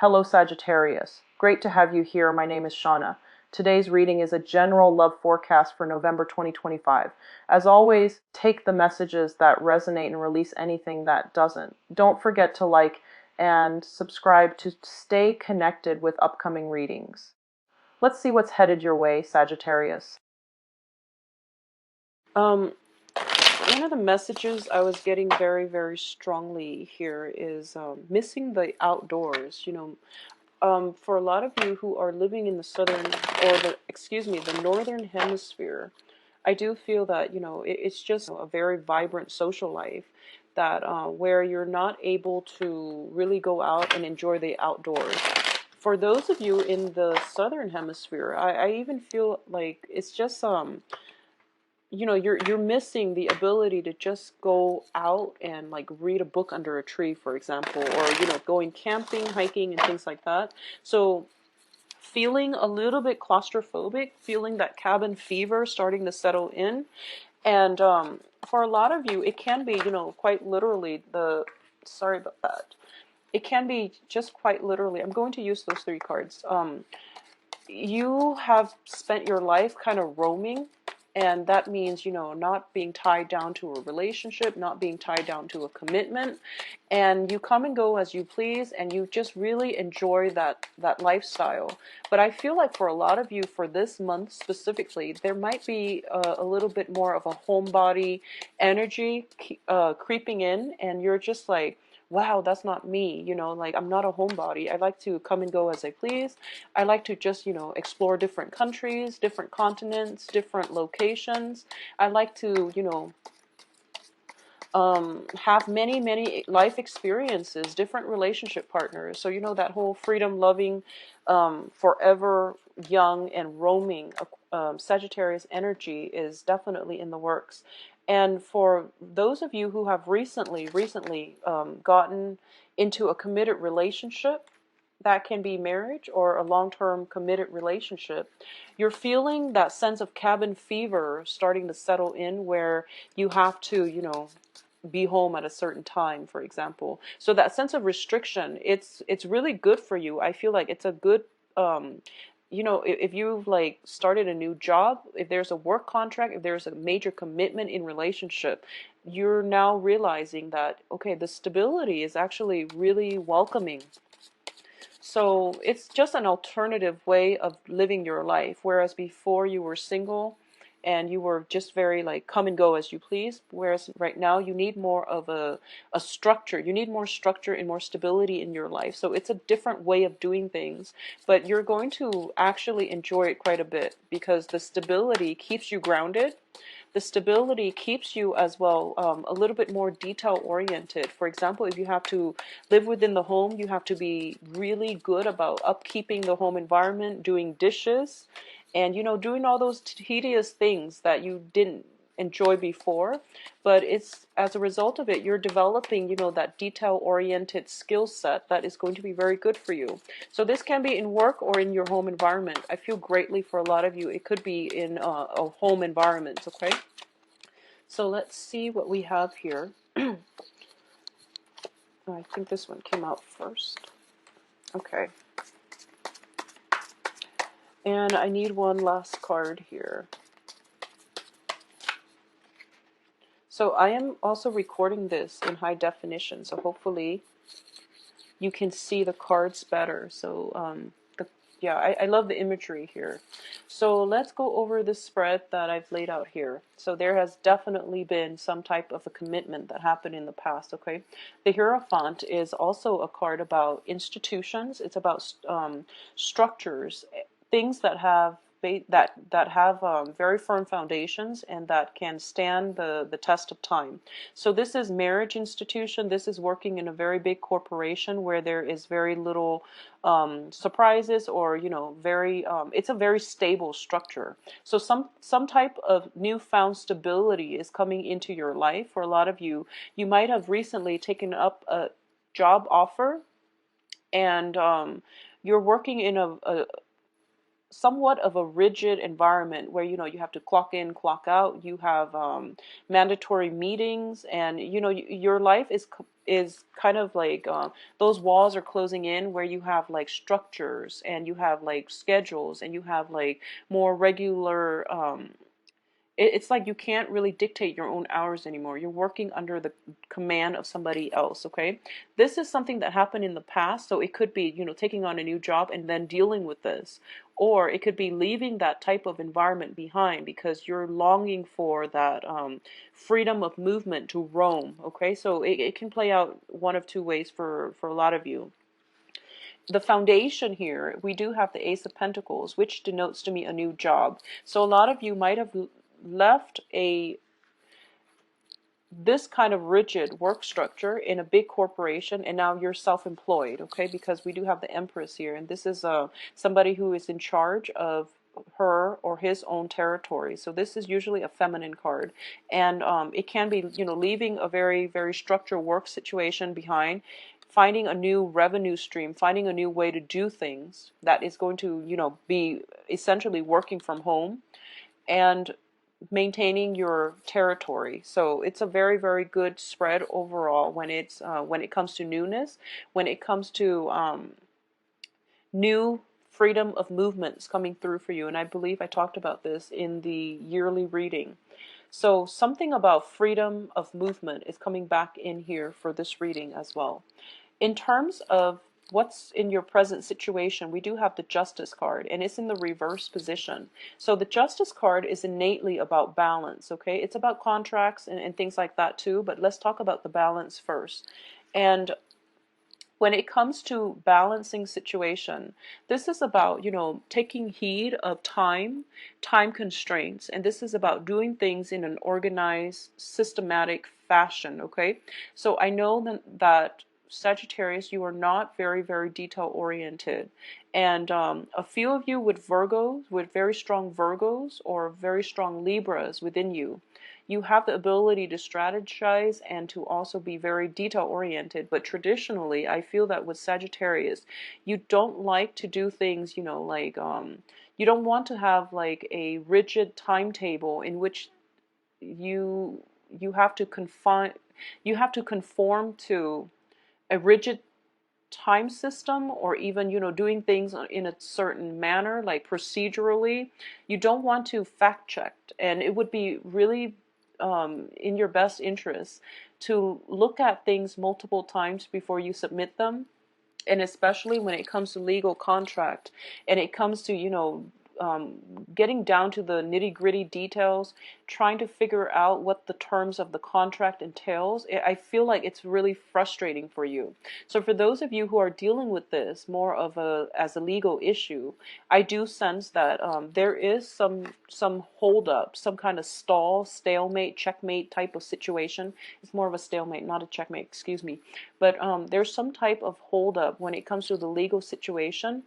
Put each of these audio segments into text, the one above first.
Hello Sagittarius. Great to have you here. My name is Shauna. Today's reading is a general love forecast for November 2025. As always, take the messages that resonate and release anything that doesn't. Don't forget to like and subscribe to stay connected with upcoming readings. Let's see what's headed your way, Sagittarius. One of the messages I was getting very, very strongly here is missing the outdoors. For a lot of you who are living in the the northern hemisphere, I do feel that, it's just a very vibrant social life that where you're not able to really go out and enjoy the outdoors. For those of you in the southern hemisphere, I even feel like it's just you're missing the ability to just go out and like read a book under a tree, for example, or going camping, hiking, and things like that. So feeling a little bit claustrophobic, feeling that cabin fever starting to settle in. And for a lot of you, it can be, quite literally sorry about that. It can be just quite literally, I'm going to use those three cards. You have spent your life kind of roaming, and that means, not being tied down to a relationship, not being tied down to a commitment, and you come and go as you please, and you just really enjoy that lifestyle. But I feel like for a lot of you, for this month specifically, there might be a little bit more of a homebody energy creeping in, and you're just like, wow, that's not me, like I'm not a homebody. I like to come and go as I please. I like to just, explore different countries, different continents, different locations. I like to, have many, many life experiences, different relationship partners. So, that whole freedom loving, forever young and roaming Sagittarius energy is definitely in the works. And for those of you who have recently gotten into a committed relationship, that can be marriage or a long-term committed relationship, you're feeling that sense of cabin fever starting to settle in, where you have to, be home at a certain time, for example. So that sense of restriction, it's really good for you. I feel like it's a good if you've like started a new job, if there's a work contract, if there's a major commitment in relationship, you're now realizing that, okay, the stability is actually really welcoming. So it's just an alternative way of living your life, whereas before you were single and you were just very like come and go as you please, whereas right now you need more of a structure. You need more structure and more stability in your life. So it's a different way of doing things, but you're going to actually enjoy it quite a bit because the stability keeps you grounded. The stability keeps you as well a little bit more detail oriented. For example, if you have to live within the home, you have to be really good about upkeeping the home environment, doing dishes, and doing all those tedious things that you didn't enjoy before. But it's as a result of it, you're developing that detail oriented skill set that is going to be very good for you. So this can be in work or in your home environment. I feel greatly for a lot of you it could be in a home environment. Okay, so let's see what we have here. I think this one came out first. Okay, and I need one last card here. So I am also recording this in high definition, so hopefully you can see the cards better. So I love the imagery here. So let's go over the spread that I've laid out here. So there has definitely been some type of a commitment that happened in the past, okay? The Hierophant is also a card about institutions. It's about structures, things that have very firm foundations and that can stand the test of time. So this is marriage institution. This is working in a very big corporation where there is very little surprises, or it's a very stable structure. So some type of newfound stability is coming into your life. For a lot of you, you might have recently taken up a job offer, and you're working in a somewhat of a rigid environment where you have to clock in, clock out. You have mandatory meetings, and your life is is kind of like those walls are closing in where you have like structures and you have like schedules and you have like more regular it's like you can't really dictate your own hours anymore. You're working under the command of somebody else, okay? This is something that happened in the past, so it could be, taking on a new job and then dealing with this. Or it could be leaving that type of environment behind because you're longing for that freedom of movement to roam, okay? So it can play out one of two ways for a lot of you. The foundation here, we do have the Ace of Pentacles, which denotes to me a new job. So a lot of you might have left this kind of rigid work structure in a big corporation, and now you're self-employed, okay? Because we do have the Empress here, and this is somebody who is in charge of her or his own territory. So this is usually a feminine card, and it can be, leaving a very, very structured work situation behind, finding a new revenue stream, finding a new way to do things that is going to, be essentially working from home and maintaining your territory. So it's a very, very good spread overall when it comes to newness, when it comes to new freedom of movements coming through for you. And I believe I talked about this in the yearly reading. So something about freedom of movement is coming back in here for this reading as well. In terms of what's in your present situation, we do have the Justice card, and it's in the reverse position. So the Justice card is innately about balance, okay? It's about contracts and things like that too, but let's talk about the balance first. And when it comes to balancing situation, this is about, taking heed of time constraints, and this is about doing things in an organized, systematic fashion, okay? So I know that Sagittarius, you are not very, very detail oriented, and a few of you with Virgos, with very strong Virgos or very strong Libras within you, you have the ability to strategize and to also be very detail oriented. But traditionally, I feel that with Sagittarius, you don't like to do things, like you don't want to have like a rigid timetable in which you have to conform to a rigid time system, or even doing things in a certain manner, like procedurally. You don't want to fact check, and it would be really in your best interest to look at things multiple times before you submit them. And especially when it comes to legal contract and it comes to getting down to the nitty-gritty details, trying to figure out what the terms of the contract entails, I feel like it's really frustrating for you. So for those of you who are dealing with this more of as a legal issue, I do sense that there is some hold up, some kind of stall, stalemate, checkmate type of situation. It's more of a stalemate, not a checkmate, excuse me. But there's some type of hold up when it comes to the legal situation,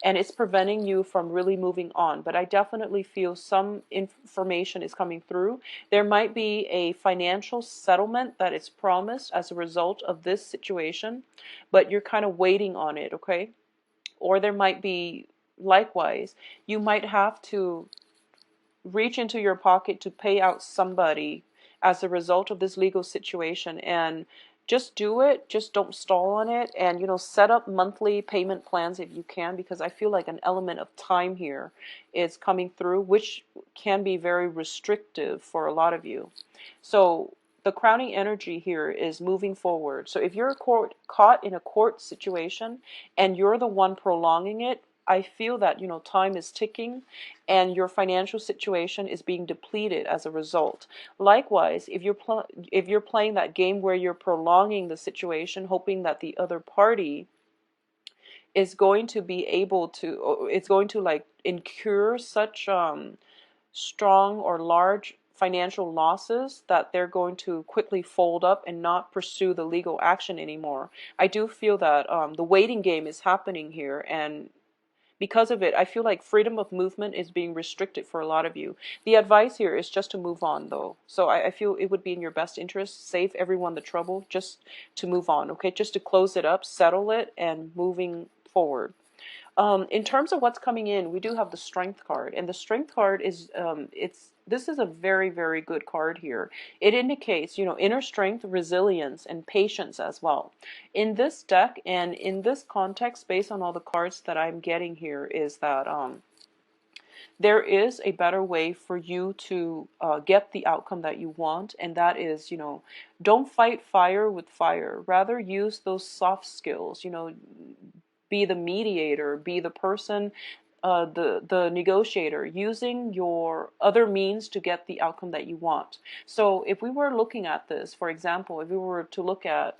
and it's preventing you from really moving on. But I definitely feel some information is coming through. There might be a financial settlement that is promised as a result of this situation, but you're kind of waiting on it, okay? Or there might be, likewise, you might have to reach into your pocket to pay out somebody as a result of this legal situation, and just do it. Just don't stall on it, and set up monthly payment plans if you can, because I feel like an element of time here is coming through, which can be very restrictive for a lot of you. So the crowning energy here is moving forward. So if you're caught in a court situation and you're the one prolonging it, I feel that time is ticking and your financial situation is being depleted as a result. Likewise, if you're playing that game where you're prolonging the situation, hoping that the other party is going to be able to, or it's going to like incur such strong or large financial losses that they're going to quickly fold up and not pursue the legal action anymore. I do feel that the waiting game is happening here, and because of it, I feel like freedom of movement is being restricted for a lot of you. The advice here is just to move on, though. So I feel it would be in your best interest, save everyone the trouble, just to move on, okay? Just to close it up, settle it, and moving forward. In terms of what's coming in, we do have the Strength card, and the Strength card is this is a very, very good card here. It indicates, inner strength, resilience, and patience as well. In this deck and in this context, based on all the cards that I'm getting here, is that there is a better way for you to get the outcome that you want, and that is, don't fight fire with fire. Rather, use those soft skills, be the mediator, be the person, the negotiator, using your other means to get the outcome that you want. So if we were looking at this, for example, if we were to look at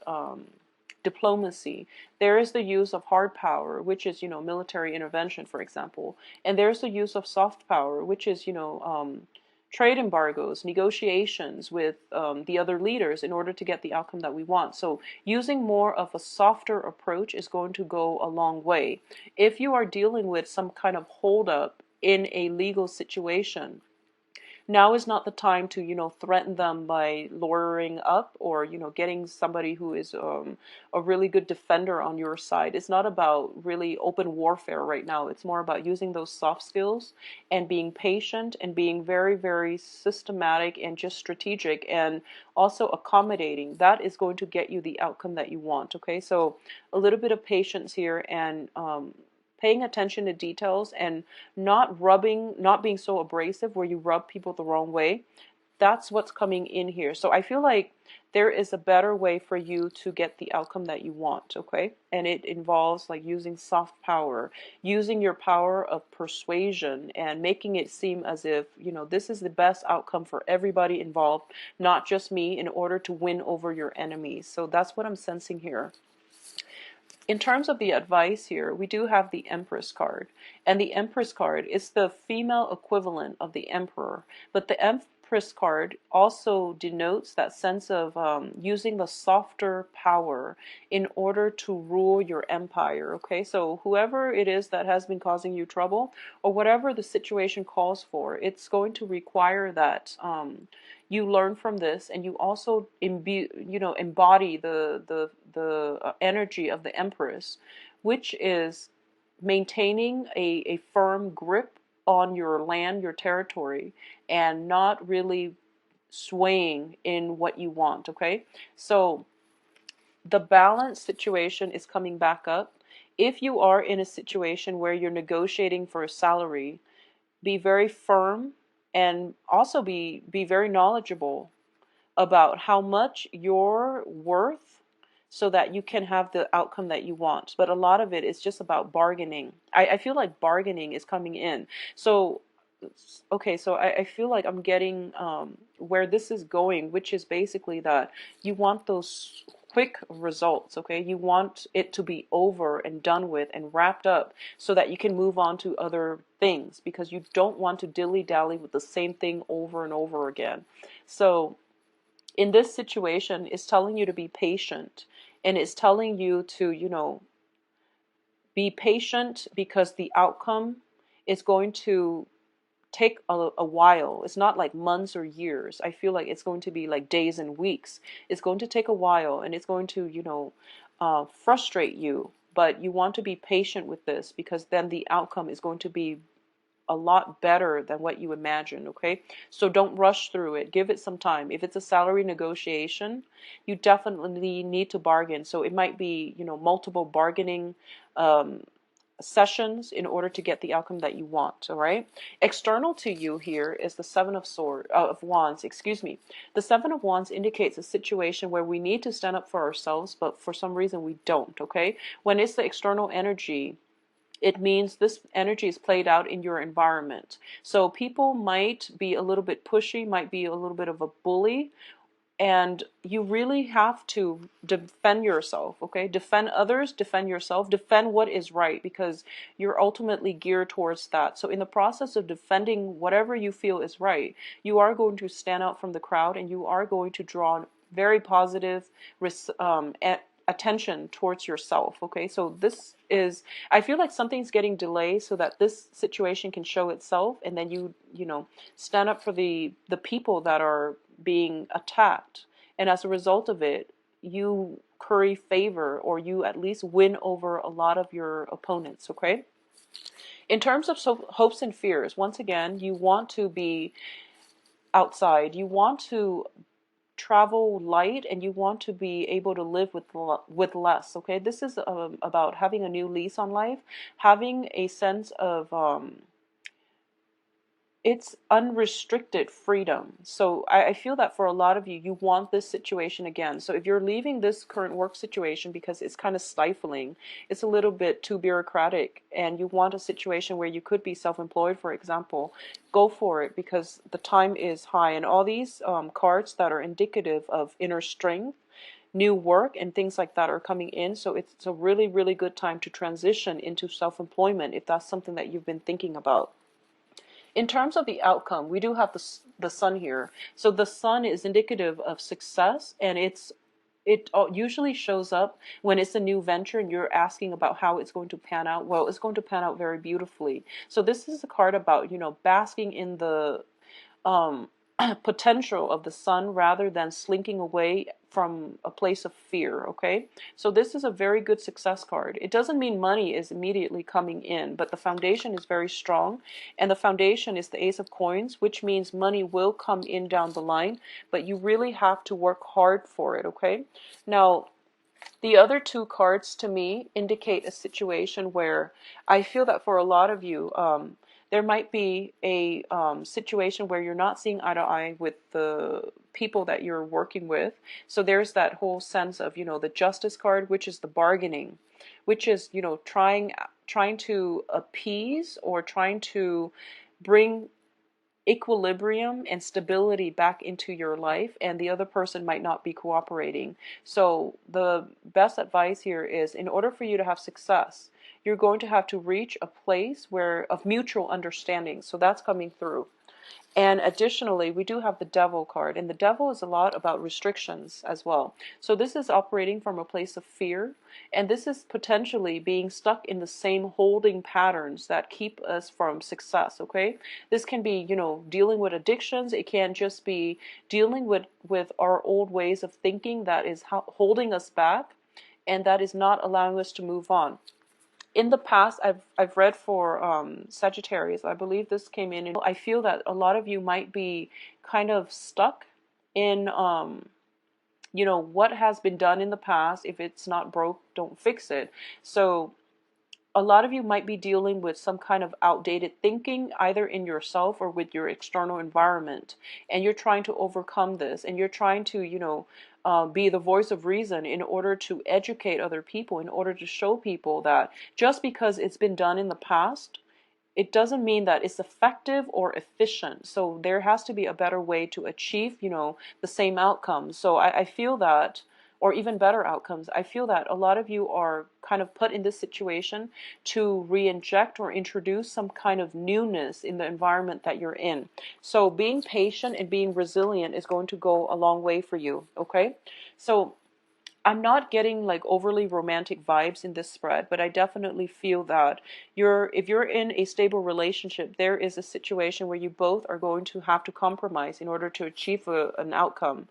diplomacy, there is the use of hard power, which is, military intervention, for example, and there's the use of soft power, which is, trade embargoes, negotiations with the other leaders in order to get the outcome that we want. So using more of a softer approach is going to go a long way. If you are dealing with some kind of holdup in a legal situation, now is not the time to, threaten them by lawyering up, or, getting somebody who is a really good defender on your side. It's not about really open warfare right now. It's more about using those soft skills and being patient and being very, very systematic and just strategic and also accommodating. That is going to get you the outcome that you want. Okay, so a little bit of patience here, and paying attention to details, and not being so abrasive where you rub people the wrong way. That's what's coming in here. So I feel like there is a better way for you to get the outcome that you want, okay? And it involves like using soft power, using your power of persuasion, and making it seem as if, this is the best outcome for everybody involved, not just me, in order to win over your enemies. So that's what I'm sensing here. In terms of the advice here, we do have the Empress card. And the Empress card is the female equivalent of the Emperor. But the Empress card also denotes that sense of using the softer power in order to rule your empire. Okay, so whoever it is that has been causing you trouble, or whatever the situation calls for, it's going to require that you learn from this, and you also embody the energy of the Empress, which is maintaining a firm grip on your land, your territory, and not really swaying in what you want. Okay, so the balance situation is coming back up. If you are in a situation where you're negotiating for a salary, be very firm, and also be very knowledgeable about how much you're worth, so that you can have the outcome that you want. But a lot of it is just about bargaining. I feel like bargaining is coming in. So okay, so I feel like I'm getting where this is going, which is basically that you want those quick results. Okay, you want it to be over and done with and wrapped up, so that you can move on to other things, because you don't want to dilly-dally with the same thing over and over again. So in this situation, it's telling you to be patient, and it's telling you to, be patient, because the outcome is going to take a while. It's not like months or years. I feel like it's going to be like days and weeks. It's going to take a while, and it's going to, frustrate you. But you want to be patient with this, because then the outcome is going to be a lot better than what you imagine. Okay, so don't rush through it. Give it some time. If it's a salary negotiation, you definitely need to bargain. So it might be, multiple bargaining sessions in order to get the outcome that you want. All right, external to you here is the of Wands, excuse me. The Seven of Wands indicates a situation where we need to stand up for ourselves, but for some reason we don't. Okay, when it's the external energy, it means this energy is played out in your environment. So people might be a little bit pushy, might be a little bit of a bully, and you really have to defend yourself. Okay, defend others, defend yourself, defend what is right, because you're ultimately geared towards that. So in the process of defending whatever you feel is right, you are going to stand out from the crowd, and you are going to draw very positive attention towards yourself. Okay, so this is, I feel like something's getting delayed so that this situation can show itself, and then you stand up for the people that are being attacked, and as a result of it, you curry favor, or you at least win over a lot of your opponents. Okay, In terms of hopes and fears, once again, you want to be outside. You want to travel light, and you want to be able to live with less. Okay, this is about having a new lease on life, having a sense of it's unrestricted freedom. So I feel that for a lot of you, you want this situation again. So if you're leaving this current work situation because it's kind of stifling, it's a little bit too bureaucratic, and you want a situation where you could be self-employed, for example, go for it, because the time is high. And all these cards that are indicative of inner strength, new work, and things like that are coming in. So it's a really, really good time to transition into self-employment if that's something that you've been thinking about. In terms of the outcome, we do have the sun here. So the sun is indicative of success, and it usually shows up when it's a new venture and you're asking about how it's going to pan out. Well, it's going to pan out very beautifully. So this is a card about, basking in the um, potential of the sun rather than slinking away from a place of fear. Okay, so this is a very good success card. It doesn't mean money is immediately coming in, but the foundation is very strong, and the foundation is the Ace of Coins, which means money will come in down the line, but you really have to work hard for it. Okay, now the other two cards to me indicate a situation where I feel that for a lot of you, there might be a situation where you're not seeing eye to eye with the people that you're working with. So there's that whole sense of, the Justice card, which is the bargaining, which is, trying to appease or trying to bring equilibrium and stability back into your life, and the other person might not be cooperating. So the best advice here is, in order for you to have success, you're going to have to reach a place of mutual understanding. So that's coming through. And additionally, we do have the Devil card, and the Devil is a lot about restrictions as well. So this is operating from a place of fear, and this is potentially being stuck in the same holding patterns that keep us from success. Okay, this can be, dealing with addictions. It can just be dealing with our old ways of thinking that is holding us back, and that is not allowing us to move on. In the past, I've read for Sagittarius. I believe this came in. I feel that a lot of you might be kind of stuck in, what has been done in the past. If it's not broke, don't fix it. So a lot of you might be dealing with some kind of outdated thinking, either in yourself or with your external environment. And you're trying to overcome this, and you're trying to, be the voice of reason in order to educate other people, in order to show people that just because it's been done in the past, it doesn't mean that it's effective or efficient. So there has to be a better way to achieve, the same outcomes. So I feel that, or even better outcomes, I feel that a lot of you are kind of put in this situation to re-inject or introduce some kind of newness in the environment that you're in. So being patient and being resilient is going to go a long way for you. Okay, so I'm not getting like overly romantic vibes in this spread, but I definitely feel that if you're in a stable relationship, there is a situation where you both are going to have to compromise in order to achieve an outcome.